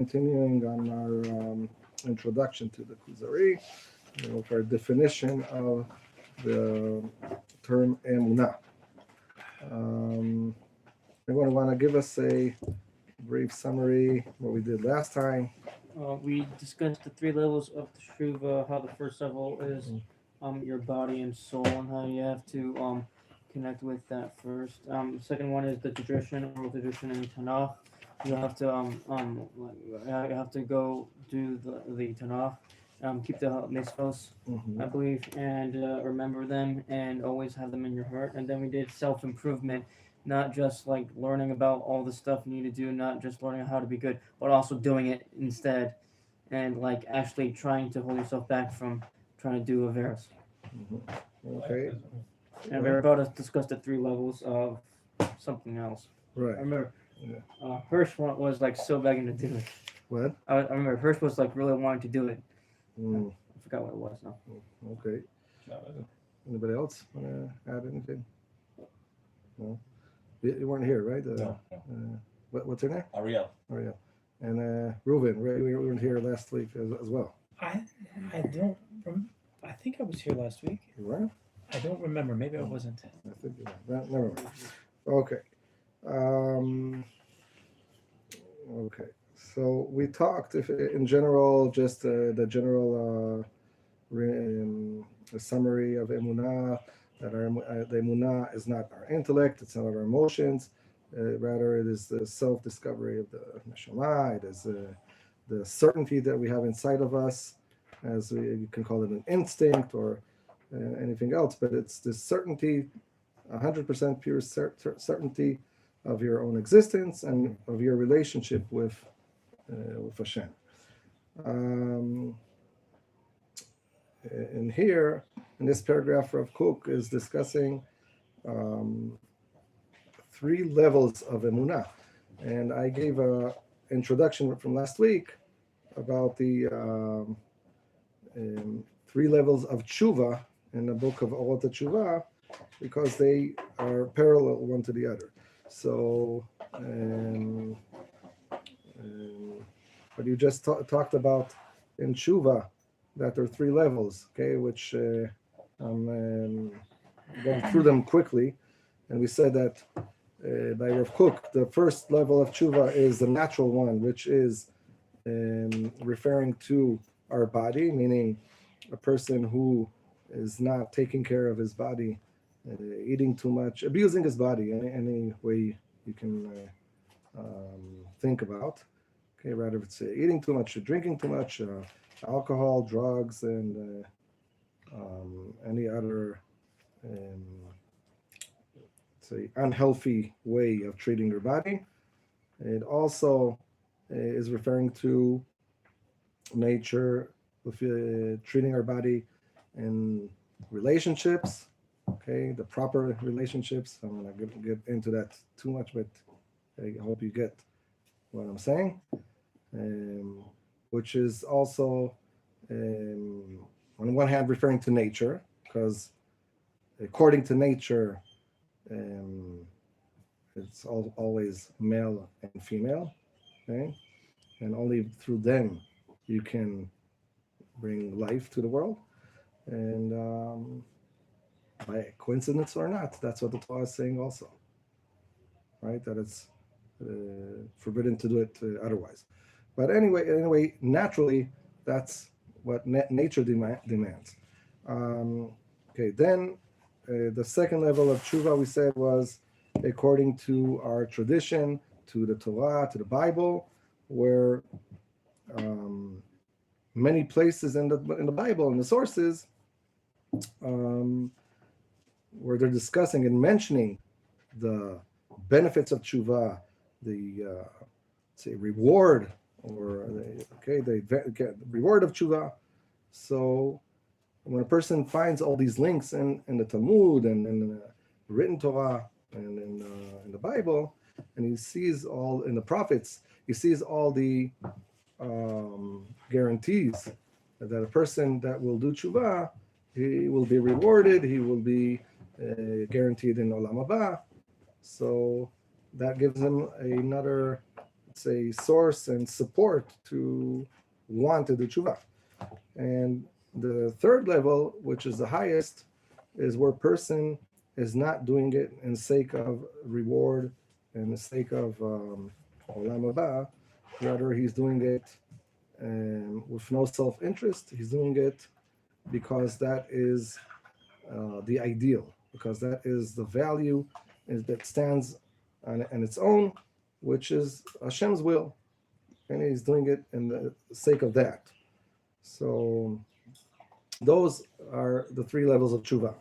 continuing on our introduction to the Kuzari, with our definition of the term Emunah. Anyone want to give us a brief summary of what we did last time? We discussed the three levels of the Chuva, how the first level is your body and soul, and how you have to connect with that first. The second one is the tradition, oral tradition in Tanakh. You have to you have to go do the Tanakh, keep the mitzvos, I believe, and remember them, and always have them in your heart. And then we did self improvement, not just like learning about all the stuff you need to do, not just learning how to be good, but also doing it instead, and like actually trying to hold yourself back from trying to do Averis. Okay. And we were about to discuss the three levels of something else. Right. I remember Hirsch was like so begging to do it. What? I remember Hirsch was like really wanting to do it. Mm. I forgot what it was now. Okay. Anybody else want to add anything? No. You weren't here, right? No. What's her name? Ariel. And Reuven, right? We weren't here last week as well. I don't. I think I was here last week. You were? I don't remember. Maybe I wasn't. I think you were. Never mind. Okay. Okay. So we talked, if in general, just the general summary of Emunah, that the Emunah is not our intellect, it's not our emotions, rather it is the self-discovery of the Neshama, it is the certainty that we have inside of us, as you can call it an instinct or anything else, but it's the certainty, 100% pure certainty of your own existence and of your relationship with Hashem. And here, in this paragraph, Rav Kook is discussing three levels of Emunah. And I gave an introduction from last week about the three levels of Chuva in the book of Orot Chuva, because they are parallel one to the other. So, but you just talked about in Chuva that there are three levels, okay, which I'm going through them quickly. And we said that by Rav Kook, the first level of Chuva is the natural one, which is referring to our body, meaning a person who is not taking care of his body, eating too much, abusing his body, any way you can think about. Okay, rather if it's eating too much, drinking too much, alcohol, drugs, and any other say unhealthy way of treating your body. It also is referring to nature, with treating our body in relationships. Okay, the proper relationships. I'm not going to get into that too much, but I hope you get what I'm saying. Which is also, on one hand, referring to nature, because according to nature, it's always male and female, okay? And only through them you can bring life to the world. And by coincidence or not, that's what the Torah is saying also, right? That it's forbidden to do it otherwise. But anyway, naturally, that's what nature demands. Okay, then the second level of tshuva we said was according to our tradition, to the Torah, to the Bible, where many places in the Bible, in the sources, where they're discussing and mentioning the benefits of tshuva, the say reward, or the reward of tshuva. So when a person finds all these links in the Talmud and in the written Torah and in the Bible, and he sees all in the prophets, he sees all the guarantees that a person that will do tshuva, he will be rewarded, he will be guaranteed in Olam Haba. So that gives him another say, source and support to want to do tshuva. And the third level, which is the highest, is where a person is not doing it in the sake of reward and the sake of olam haba. Rather, he's doing it with no self-interest. He's doing it because that is the ideal, because that is the value that stands on its own, which is Hashem's will, and he's doing it in the sake of that. So those are the three levels of tshuva.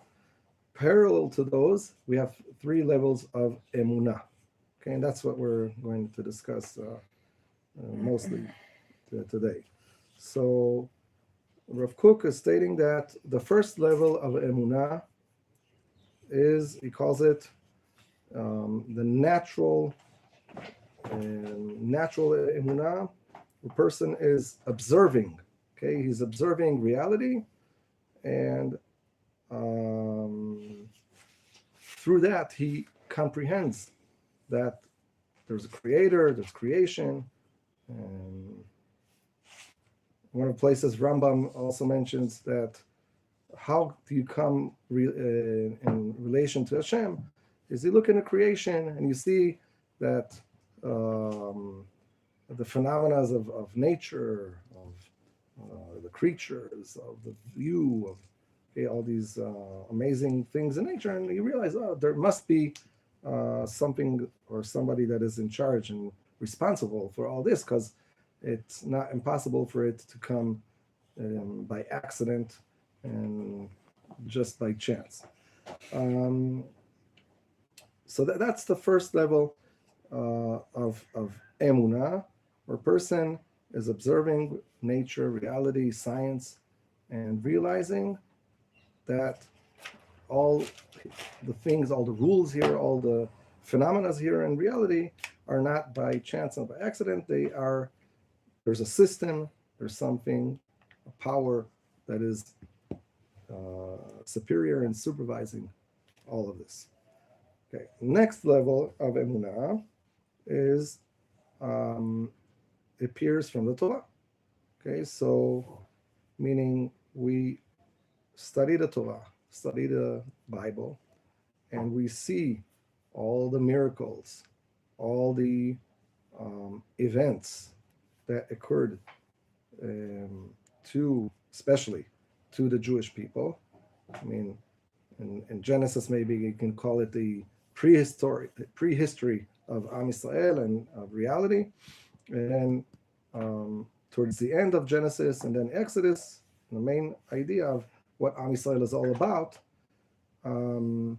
Parallel to those, we have three levels of emunah. Okay, and that's what we're going to discuss mostly today. So Rav Kook is stating that the first level of emunah is, he calls it the natural emunah. The person is observing. Okay, he's observing reality, and through that he comprehends that there's a creator, there's creation. And one of the places Rambam also mentions that how do you come in relation to Hashem is you look in the creation and you see that the phenomena of nature, of the creatures, of the view, of all these amazing things in nature, and you realize, oh, there must be something or somebody that is in charge and responsible for all this, because it's not impossible for it to come by accident and just by chance. So that's the first level of emunah, where a person is observing nature, reality, science, and realizing that all the things, all the rules here, all the phenomena here in reality are not by chance and by accident. There's a system, there's something, a power that is superior and supervising all of this. Okay, next level of emunah is appears from the Torah. Okay, so meaning we study the Torah, study the Bible, and we see all the miracles, all the events that occurred especially to the Jewish people. I mean, in Genesis, maybe you can call it the prehistory of Am Yisrael and of reality. And then towards the end of Genesis and then Exodus, the main idea of what Am Yisrael is all about, and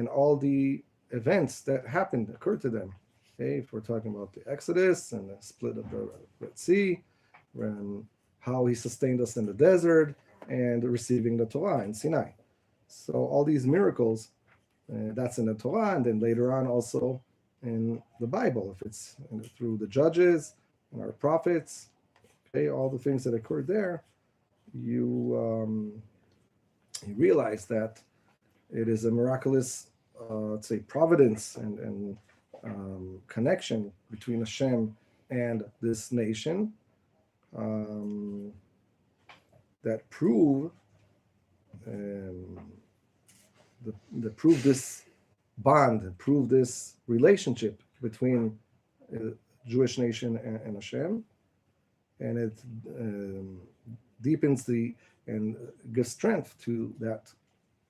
all the events that occurred to them. Okay, if we're talking about the Exodus and the split of the Red Sea, and how he sustained us in the desert, and receiving the Torah in Sinai. So all these miracles, that's in the Torah, and then later on also in the Bible, if it's through the judges and our prophets, okay, all the things that occurred there, you realize that it is a miraculous, let's say, providence and connection between Hashem and this nation that prove this bond, and prove this relationship between Jewish nation and Hashem, and it deepens and gives strength to that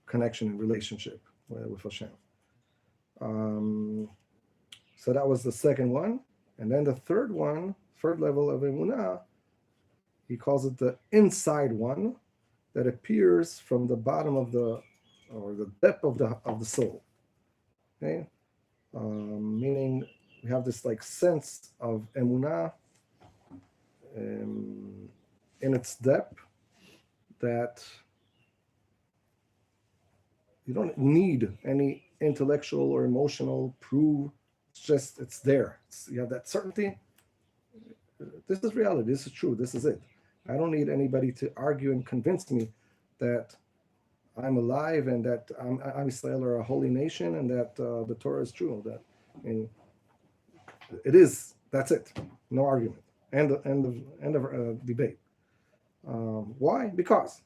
connection and relationship with Hashem. So that was the second one. And then the third level of emunah, he calls it the inside one, that appears from the bottom of the depth of the soul. Okay, meaning we have this like sense of emunah in its depth, that you don't need any intellectual or emotional proof. It's there. You have that certainty. This is reality. This is true. This is it. I don't need anybody to argue and convince me that I'm alive and that Am Yisrael are a holy nation and that the Torah is true. That it is That's it. No argument. End of debate. Why? Because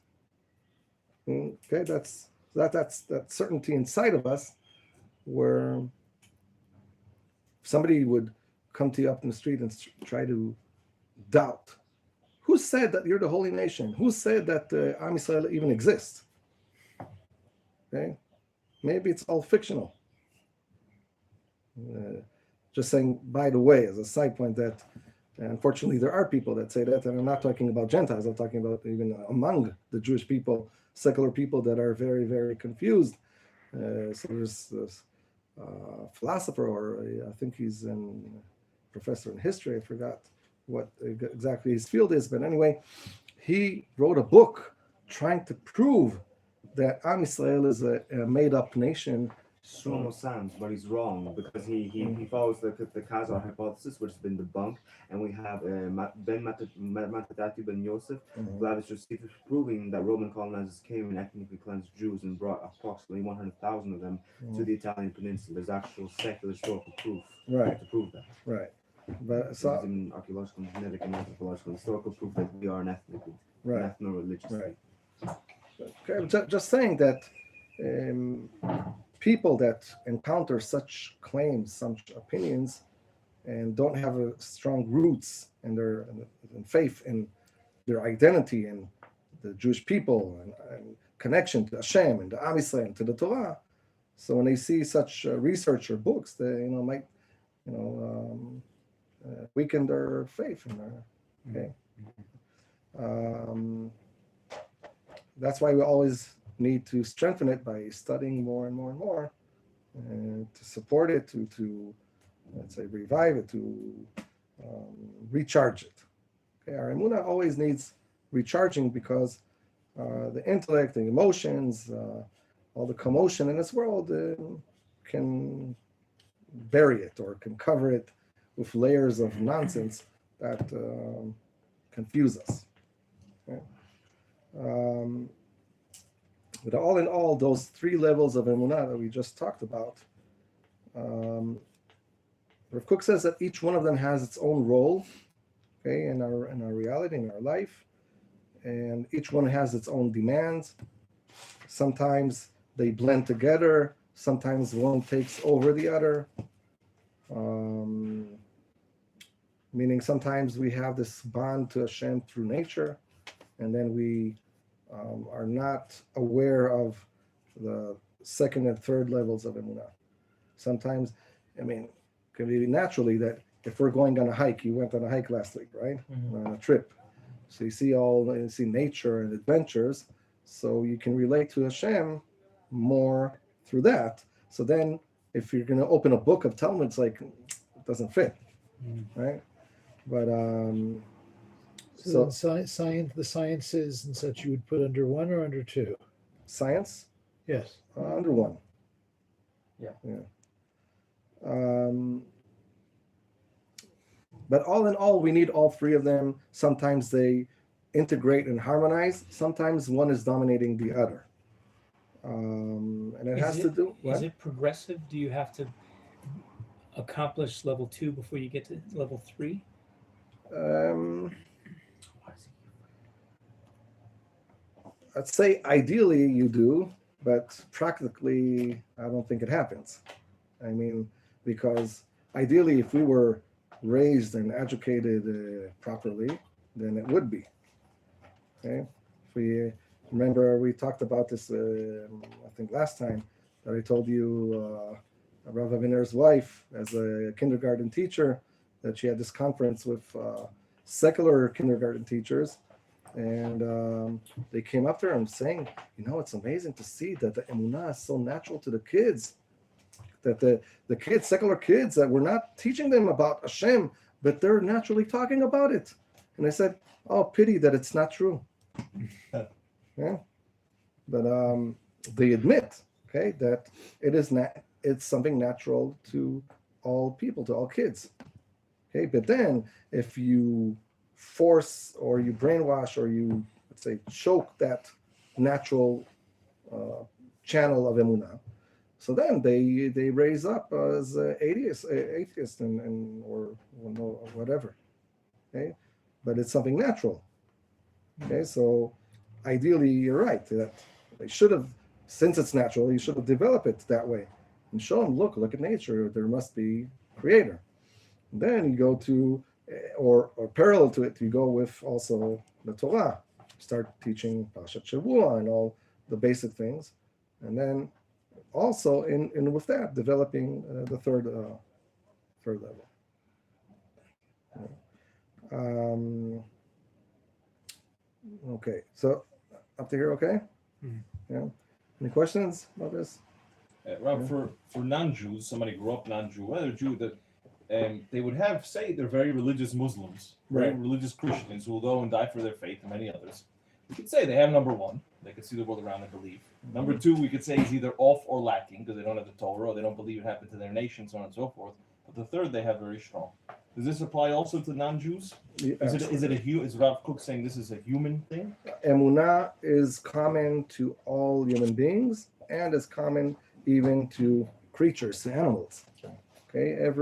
okay, that's that certainty inside of us, where somebody would come to you up in the street and try to doubt. Who said that you're the holy nation? Who said that Am Yisrael even exists? Okay, maybe it's all fictional. Just saying, by the way, as a side point, that unfortunately there are people that say that, and I'm not talking about Gentiles. I'm talking about even among the Jewish people, secular people that are very, very confused. So there's this philosopher, or I think he's a professor in history. I forgot what exactly his field is, but anyway, he wrote a book trying to prove that Am Yisrael is a made-up nation. So almost sounds, but he's wrong, because he follows the Kuzari hypothesis, which has been debunked, and we have Ben Matadati Ben Yosef, Gladys Josephus, proving that Roman colonizers came and ethnically cleansed Jews and brought approximately 100,000 of them to the Italian peninsula. There's actual secular historical proof to prove that. Right. But so in archaeological, genetic, and anthropological historical proof that we are an ethnically, ethno-religious. Right. Okay, just saying that people that encounter such claims, such opinions, and don't have a strong roots in their faith in their identity and the Jewish people and connection to Hashem and to Am Yisrael and to the Torah. So when they see such research or books, they might weaken their faith in their that's why we always need to strengthen it by studying more and more and more, and to support it, to let's say revive it, to recharge it. Okay, our Emunah always needs recharging, because the intellect, the emotions, all the commotion in this world can bury it or can cover it with layers of nonsense that confuse us. Okay? But all in all, those three levels of Emunah that we just talked about, Rav Kook says that each one of them has its own role, okay, in our reality, in our life, and each one has its own demands. Sometimes they blend together. Sometimes one takes over the other. Meaning sometimes we have this bond to Hashem through nature, and then we are not aware of the second and third levels of Emunah. Sometimes, it can be naturally that if we're going on a hike, you went on a hike last week, right? On a trip. So you see nature and adventures, so you can relate to Hashem more through that. So then if you're going to open a book of Talmud, it's like, it doesn't fit, right? But so science, the sciences and such, you would put under one or under two? Science? Yes. Under one. Yeah. But all in all, we need all three of them. Sometimes they integrate and harmonize. Sometimes one is dominating the other. And it has to do... Is it progressive? Do you have to accomplish level 2 before you get to level 3? I'd say ideally you do, but practically I don't think it happens. Because ideally if we were raised and educated properly, then it would be. Okay? If we remember, we talked about this, I think last time, that I told you Rav Aviner's wife, as a kindergarten teacher, that she had this conference with secular kindergarten teachers, and they came up to her and saying, it's amazing to see that the Emunah is so natural to the kids, that the kids, secular kids, that we're not teaching them about Hashem, but they're naturally talking about it. And I said, oh, pity that it's not true. Yeah, but they admit, okay, that it's something natural to all people, to all kids. Okay, but then if you force or you brainwash or you, let's say, choke that natural channel of Emunah, So then they raise up as atheists and or whatever. Okay, but it's something natural. Okay, so ideally you're right that they should have, since it's natural, you should have developed it that way and show them, look at nature, there must be creator. And then you go to, or parallel to it, you go with also the Torah, start teaching Pashat Shavua and all the basic things, and then also in with that developing the third level. Okay, so up to here, okay? Mhm. Yeah. Any questions about this? Rob, for non-Jews, somebody grew up non-Jew, whether Jew, that they would have, say, they're very religious Muslims, very Right. religious Christians who will go and die for their faith, and many others. We could say they have number one, they can see the world around and believe. Number two, we could say is either off or lacking because they don't have the Torah or they don't believe it happened to their nation, so on and so forth. But the third, they have very strong. Does this apply also to non-Jews? Yeah, Is Rav Kook saying this is a human thing? Emunah is common to all human beings and is common even to creatures, to animals. Okay, as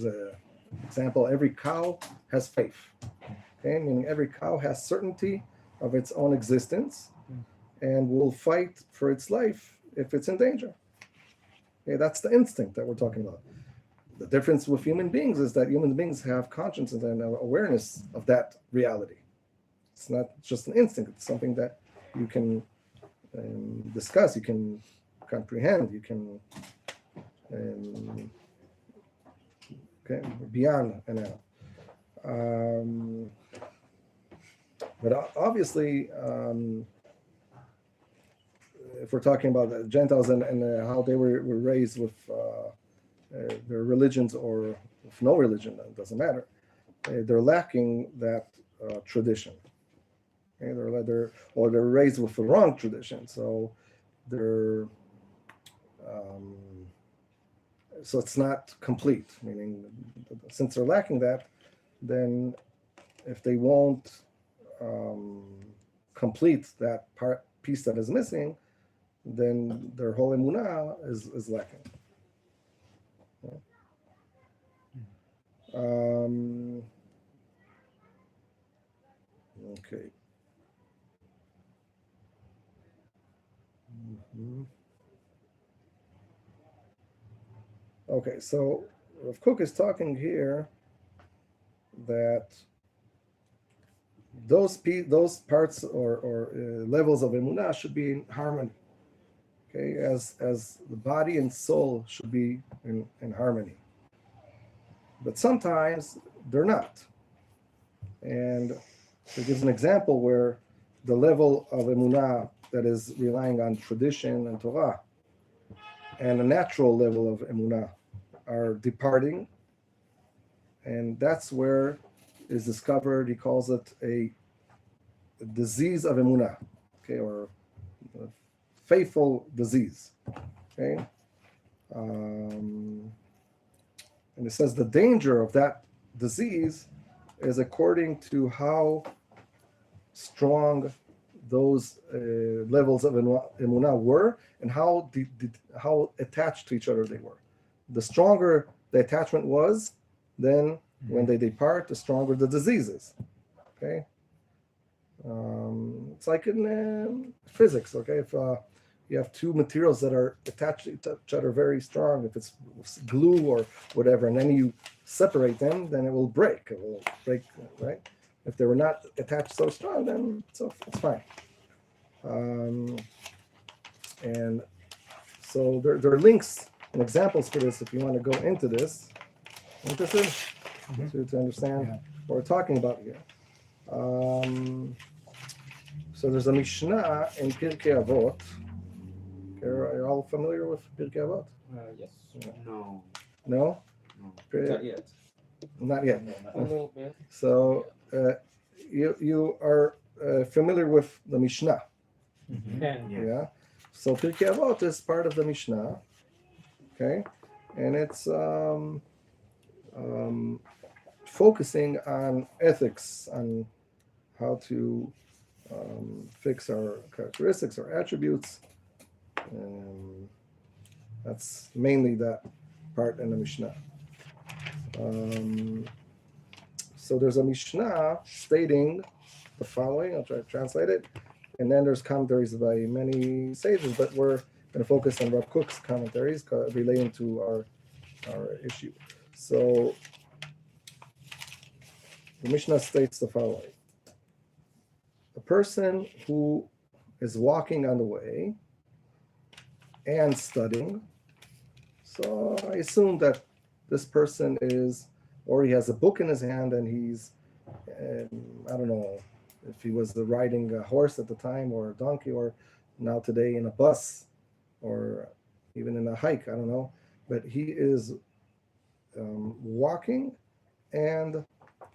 an example, every cow has faith. Okay, meaning every cow has certainty of its own existence and will fight for its life if it's in danger. Okay, that's the instinct that we're talking about. The difference with human beings is that human beings have conscience and awareness of that reality. It's not just an instinct, it's something that you can discuss, you can comprehend, you can beyond and out. But obviously, if we're talking about the Gentiles and how they were raised with their religions or with no religion, it doesn't matter. They're lacking that tradition. Okay? They're raised with the wrong tradition, so they're so it's not complete. Meaning, since they're lacking that, then if they won't complete that piece that is missing, then their whole emunah is lacking. Okay. Okay, so Rav Kook is talking here that those parts or levels of emunah should be in harmony. Okay, as the body and soul should be in harmony. But sometimes they're not. And he gives an example where the level of emunah that is relying on tradition and Torah and a natural level of emunah are departing. And that's where is discovered, he calls it a disease of emunah, okay, or a faithful disease, okay? And it says the danger of that disease is according to how strong those levels of emunah were and how attached to each other they were. The stronger the attachment was, then when they depart, the stronger the disease is. Okay, it's like in physics. Okay, if you have two materials that are attached to each other very strong, if it's glue or whatever, and then you separate them, then it will break. It will break, right? If they were not attached so strong, then it's fine. And so there are links and examples for this if you want to go into this. Interested? To understand what we're talking about here. So there's a Mishnah in Pirkei Avot. Are you all familiar with Pirkei Avot? Yes. No. No? Not yet. Not yet. A little bit. So you are familiar with the Mishnah. Yeah. Yeah. So Pirkei Avot is part of the Mishnah. Okay. And it's focusing on ethics, on how to fix our characteristics, our attributes, That's mainly that part in the Mishnah. So there's a Mishnah stating the following. I'll try to translate it. And then there's commentaries by many sages, but we're going to focus on Rav Kook's commentaries relating to our issue. So the Mishnah states the following. A person who is walking on the way and studying. So I assume that this person is, or he has a book in his hand and he's, I don't know if he was riding a horse at the time or a donkey, or now today in a bus or even in a hike, I don't know. But he is walking and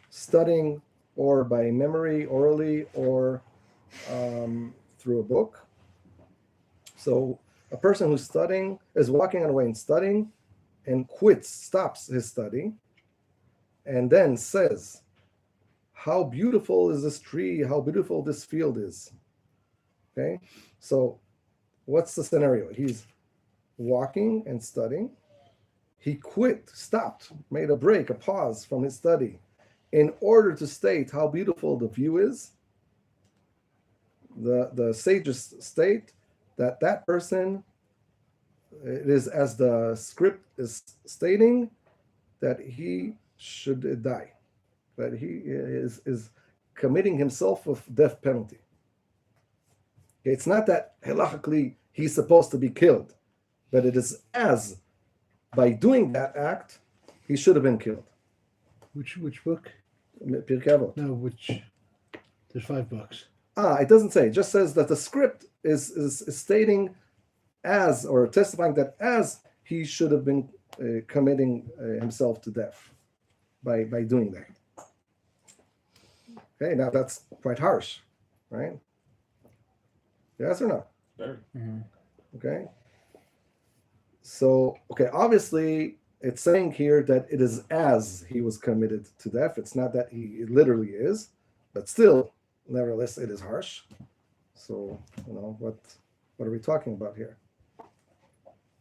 studying, or by memory, orally, or through a book. So a person who's studying is walking on the way and studying and stops his study, and then says, how beautiful is this tree, how beautiful this field is. Okay, so what's the scenario? He's walking and studying. He stopped, made a break, a pause from his study in order to state how beautiful the view is. The sages state that person, it is as the script is stating, that he should die, that he is committing himself with death penalty. It's not that halachically he's supposed to be killed, but it is as by doing that act, he should have been killed. Which book? Pirkei Avot. No, which? There's 5 books. It doesn't say. It just says that the script is stating as, or testifying that as he should have been committing himself to death by doing that. Okay, now that's quite harsh, right? Yes or no? Very. Okay. So, obviously it's saying here that it is as he was committed to death. It's not that he literally is, but still, nevertheless, it is harsh. So, what are we talking about here?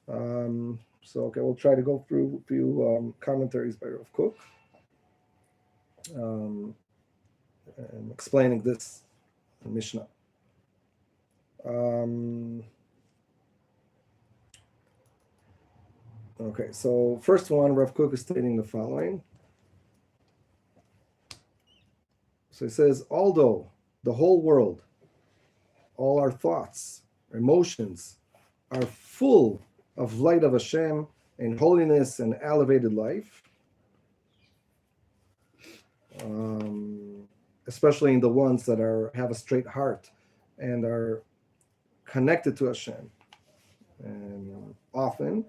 We'll try to go through a few commentaries by Rav Kook, and explaining this Mishnah. So first one, Rav Kook is stating the following. So he says, although the whole world, all our thoughts, emotions are full of light of Hashem and holiness and elevated life, especially in the ones that have a straight heart and are connected to Hashem. And often,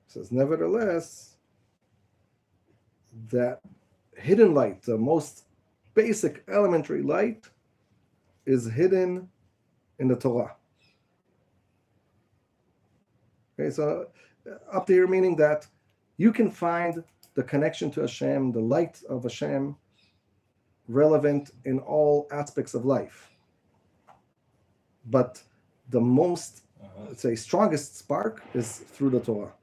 it says, nevertheless, that hidden light, the most basic elementary light, is hidden in the Torah. Okay, so up to here, meaning that you can find the connection to Hashem, the light of Hashem, relevant in all aspects of life. But the most, let's say, strongest spark is through the Torah.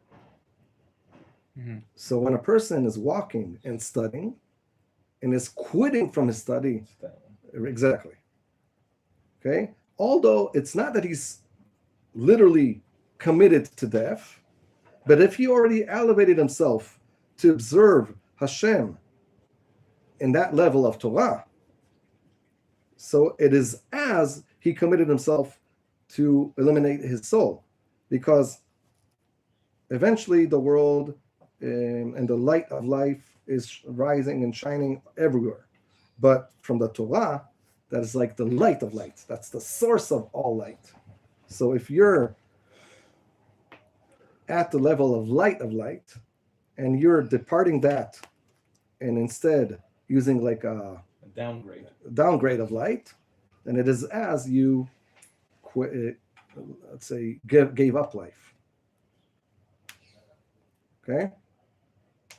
So when a person is walking and studying and is quitting from his study, exactly. Okay, although it's not that he's literally committed to death, but if he already elevated himself to observe Hashem in that level of Torah, so it is as he committed himself to eliminate his soul, because eventually the world and the light of life is rising and shining everywhere. But from the Torah, that is like the light of light. That's the source of all light. So if you're at the level of light, and you're departing that, and instead using like a downgrade of light, then it is as you quit, let's say, gave up life. Okay?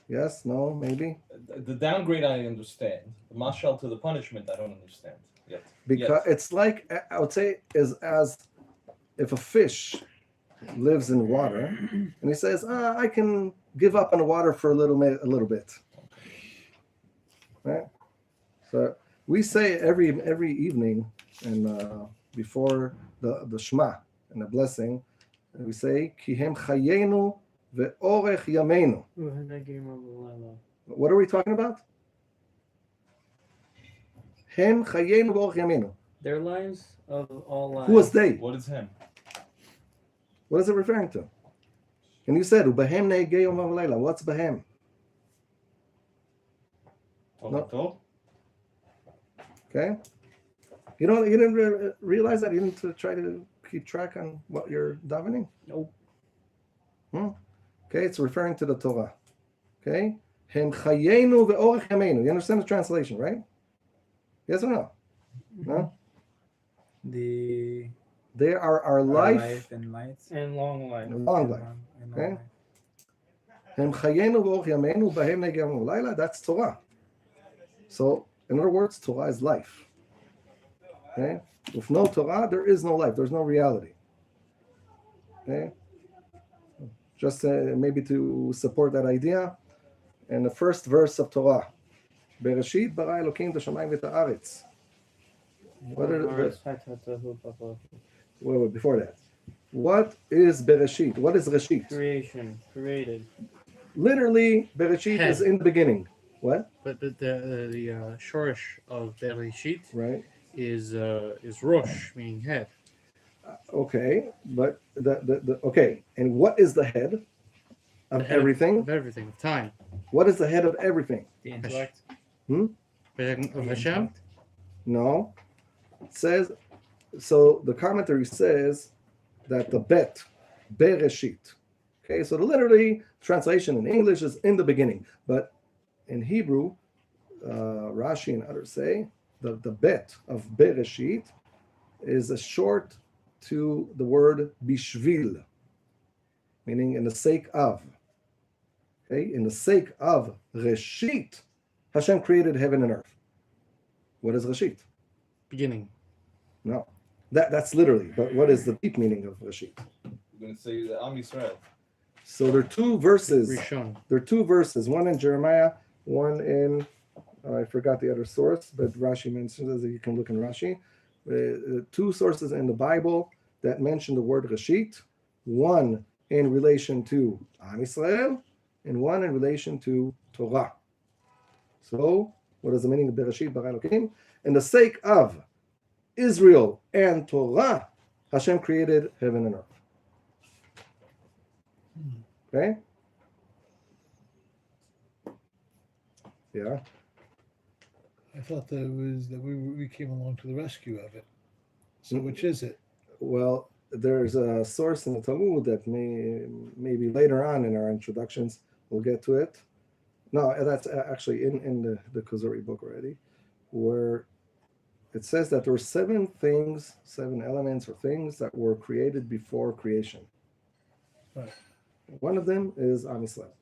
Yes, no, maybe? The downgrade I understand. The mashal to the punishment I don't understand yet. Because it's like, I would say, is as if a fish lives in water and he says, I can give up on the water for a little bit, right? So we say every evening and before the Shema and the blessing, we say Kihem Chayenu ve'orech Yameinu. What are we talking about? Hem Chayenu ve'orech Yameinu. Their lives of all lives. Who is they? What is him? What is it referring to? And you said Ubehem Ne'egei Yom V'Leila. What's Behem? No. Okay. You didn't realize that? You didn't try to keep track on what you're davening? Nope. Okay, it's referring to the Torah. Okay? Hem chayenu ve'orech yameinu. You understand the translation, right? Yes or no? No? The They are our life and light. And long life. and long life. Okay? Hem chayenu ve'orech yameinu b'hem ne'egei yom v'leila. That's Torah. So, in other words, Torah is life. Okay? With no Torah, there is no life. There's no reality. Okay? Just maybe to support that idea, in the first verse of Torah, Bereshit bara Elokim t'shamayim v'ta'aretz. What are wait, before that. What is Bereshit? What is Reshit? Creation, created. Literally, Bereshit is in the beginning. What? But the shorish of Bereshit Right. is Rosh, meaning head. Okay, but the okay, and what is the head of The head everything? Of everything, of time. What is the head of everything? The intellect. Of Hashem. No. It says, so the commentary says that the bet, Bereshit. Okay, so the literally translation in English is in the beginning, but in Hebrew, Rashi and others say the bet of Bereshit is a short to the word bishvil, meaning in the sake of. Okay, in the sake of Reshit, Hashem created heaven and earth. What is Reshit? Beginning. No, that's literally. But what is the deep meaning of Reshit? We're going to say the Am Yisrael. So there are two verses. Rishon. There are two verses. One in Jeremiah, one in I forgot the other source, but Rashi mentions it. You can look in Rashi. Two sources in the Bible that mention the word Reshit. One in relation to Am Yisrael, and one in relation to Torah. So, what is the meaning of Bereshit bara Elokim? In the sake of Israel and Torah, Hashem created heaven and earth. Okay? Yeah. I thought that we came along to the rescue of it. So which is it? Well, there's a source in the Talmud that maybe later on in our introductions we'll get to it. No, that's actually in the Kuzari book already, where it says that there were 7 elements or things that were created before creation. Right. One of them is Am Yisrael.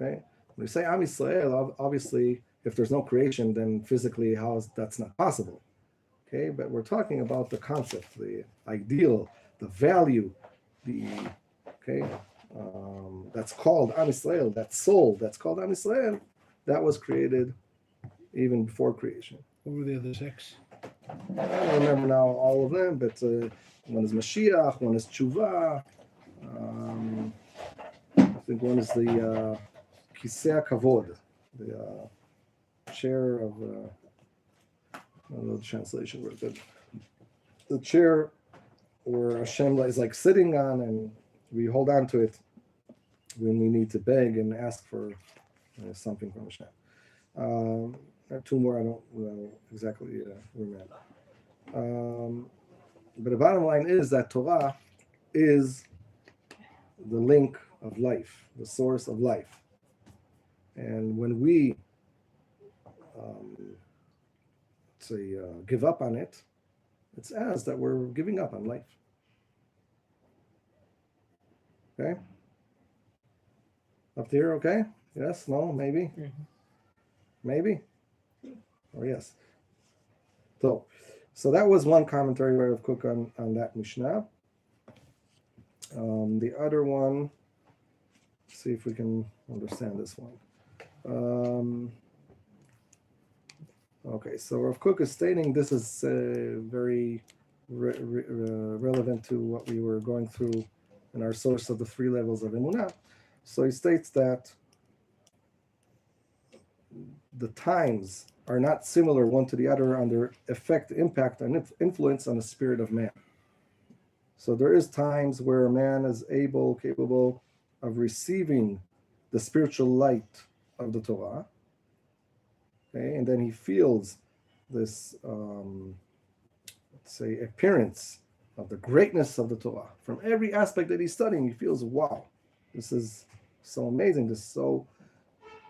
Okay, when we say Am Yisrael, obviously, if there's no creation, then physically, that's not possible. Okay, but we're talking about the concept, the ideal, the value, that's called Am Yisrael, that soul that's called Am Yisrael, that was created even before creation. What were the other 6? I don't remember now all of them, but one is Mashiach, one is Chuva. I think one is the Kisei Kavod, the chair of. I don't know the translation word, but the chair where Hashem is like sitting on, and we hold on to it when we need to beg and ask for something from Hashem. There are 2 more I don't exactly remember. But the bottom line is that Torah is the link of life, the source of life. And when we give up on it, it's as that we're giving up on life. Okay? Up to here, okay? Yes, no, maybe? Mm-hmm. Maybe? Or yes. So So that was one commentary by Rav Kook on that Mishnah. The other one, see if we can understand this one. Okay, so Rav Kook is stating this is very relevant to what we were going through in our source of the three levels of Emunah. So he states that the times are not similar one to the other on their effect, impact, and influence on the spirit of man. So there is times where a man is capable of receiving the spiritual light of the Torah, okay, and then he feels this, let's say, appearance of the greatness of the Torah. From every aspect that he's studying, he feels, wow, this is so amazing, this is so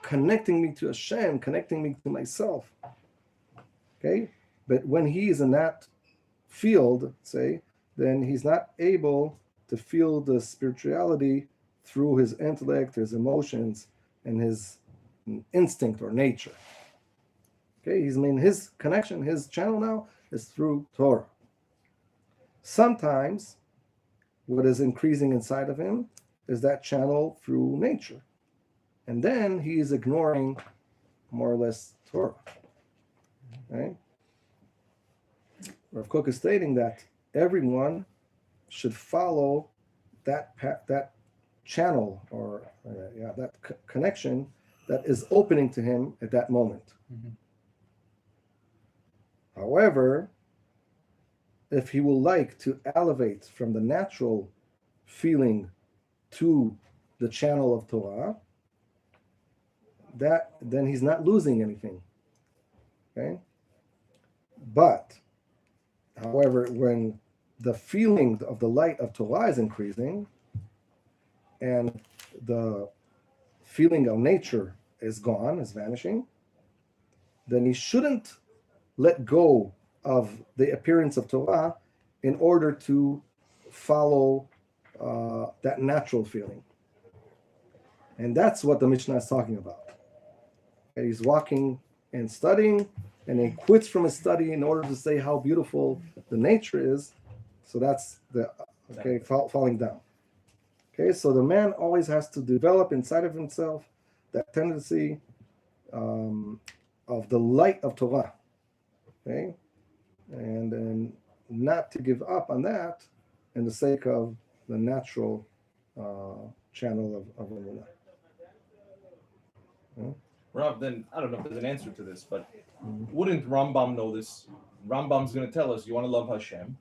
connecting me to Hashem, connecting me to myself. Okay? But when he is in that field, say, then he's not able to feel the spirituality through his intellect, his emotions, and his instinct or nature. Okay? His connection, his channel now is through Torah. Sometimes what is increasing inside of him is that channel through nature. And then he is ignoring more or less Torah. Right? Rav Kook is stating that everyone should follow that channel or that connection that is opening to him at that moment. Mhm. However, if he will like to elevate from the natural feeling to the channel of Torah, then he's not losing anything. Okay? But, however, when the feeling of the light of Torah is increasing and the feeling of nature is gone, is vanishing, then he shouldn't let go of the appearance of Torah in order to follow that natural feeling. And that's what the Mishnah is talking about. And he's walking and studying, and he quits from his study in order to say how beautiful the nature is. So that's the falling down. Okay, so the man always has to develop inside of himself that tendency of the light of Torah. Okay, and not to give up on that in the sake of the natural channel of Emunah. Rav, then I don't know if there's an answer to this, but wouldn't Rambam know this? Rambam's going to tell us you want to love Hashem.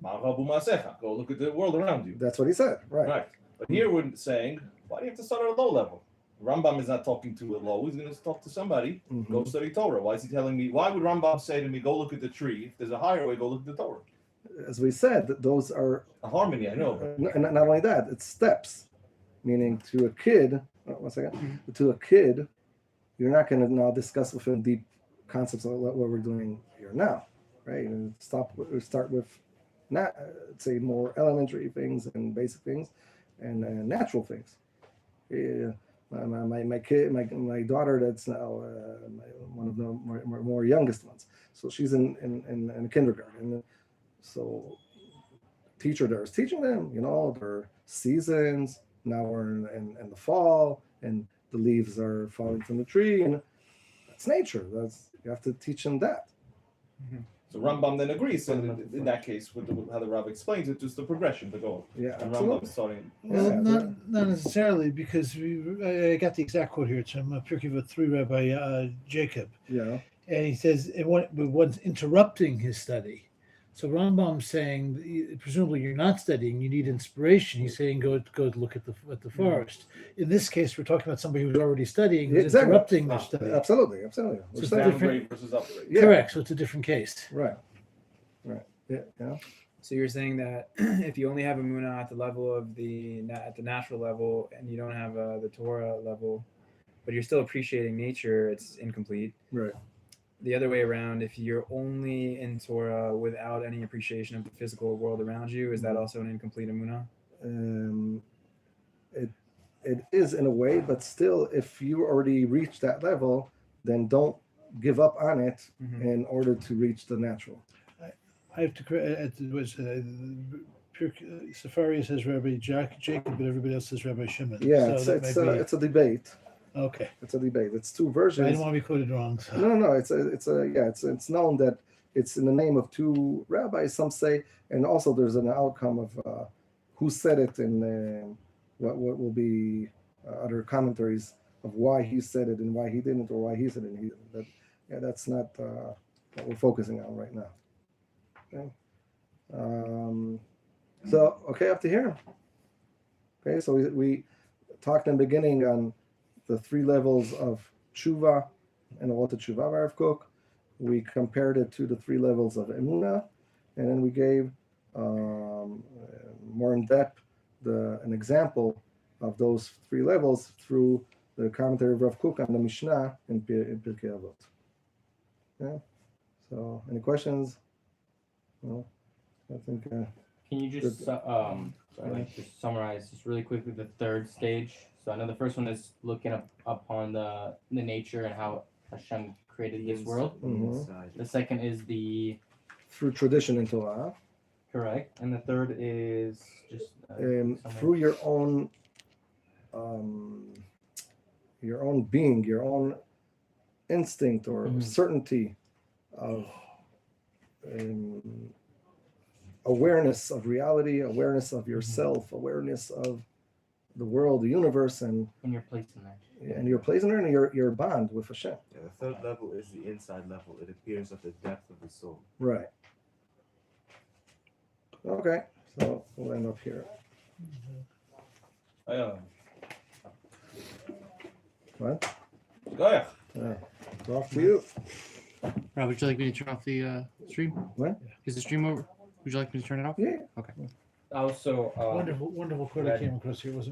Go look at the world around you. That's what he said, right? Right. But here we're saying, why do you have to start at a low level? Rambam is not talking to a low. He's going to talk to somebody. Mhm. Go study Torah. Why is he telling me? Why would Rambam say to me, go look at the tree? If there's a higher way, go look at the Torah. As we said, those are A harmony, I know. not only that, it's steps. Meaning to a kid, to a kid, you're not going to now discuss with him deep concepts of what we're doing here now, right? And start with not say more elementary things and basic things and natural things. My daughter, that's now one of the more youngest ones. So she's in kindergarten. So teacher there is teaching them, their seasons. Now we're in the fall, and the leaves are falling from the tree, and that's nature. You have to teach them that. So Rambam then agrees. So in that case, with how the Rav explains it, just the progression to go. Yeah, And absolutely. Rambam starting. Well, Yeah. not necessarily, because I got the exact quote here. It's from Pirkei 3, Rabbi Jacob. Yeah. And he says it was interrupting his study. So Rambam's saying, presumably you're not studying, you need inspiration. He's saying go look at the forest. In this case, we're talking about somebody who's already studying, who's Exactly. interrupting their study. Absolutely. So We're it's saying- Downgrade versus upgrade. Yeah. Correct. So it's a different case. Right. Yeah. So you're saying that if you only have Emunah at the level of at the natural level, and you don't have the Torah level, but you're still appreciating nature, it's incomplete. Right. The other way around, if you're only in Torah without any appreciation of the physical world around you, is that also an incomplete Emunah? It is in a way, but still, if you already reached that level, then don't give up on it Mhm. in order to reach the natural. I have to correct. It was Safari says Rabbi Jacob, but everybody else says Rabbi Shimon. Yeah, so it's that may be it's a debate. okay. It's a debate. It's two I versions. didn't want to be quoted wrong. So. No, it's known that it's in the name of two rabbis. Some say, and also there's an outcome of who said it, and what will be other commentaries of why he said it and why he didn't, or why he said it and he didn't. That's not what we're focusing on right now. Okay. So okay, up to here. Okay, so we talked in the beginning on the three levels of Chuva and what the Chuva Rav Kook. We compared it to the three levels of Emunah, and then we gave more in depth an example of those three levels through the commentary of Rav Kook on the Mishnah in Pirkei Avot. Yeah. So, any questions? No, I think. Can you just just summarize just really quickly the third stage? So I know the first one is looking upon the nature and how Hashem created this world. Mm-hmm. The second is the Through tradition in Torah. correct, and the third is just Through your own being, your own instinct or certainty of awareness of reality, awareness of yourself, awareness of the world, the universe, and your place in there. And your place in there, and your bond with Hashem. Yeah, the third level is the inside level. It appears at the depth of the soul. Right. Okay, so we'll end up here. What? Go ahead. Talk to you. Rob, would you like me to turn off the stream? What? Is the stream over? Would you like me to turn it off? Yeah. Okay. Also, Wonderful quote I came across here. Wasn't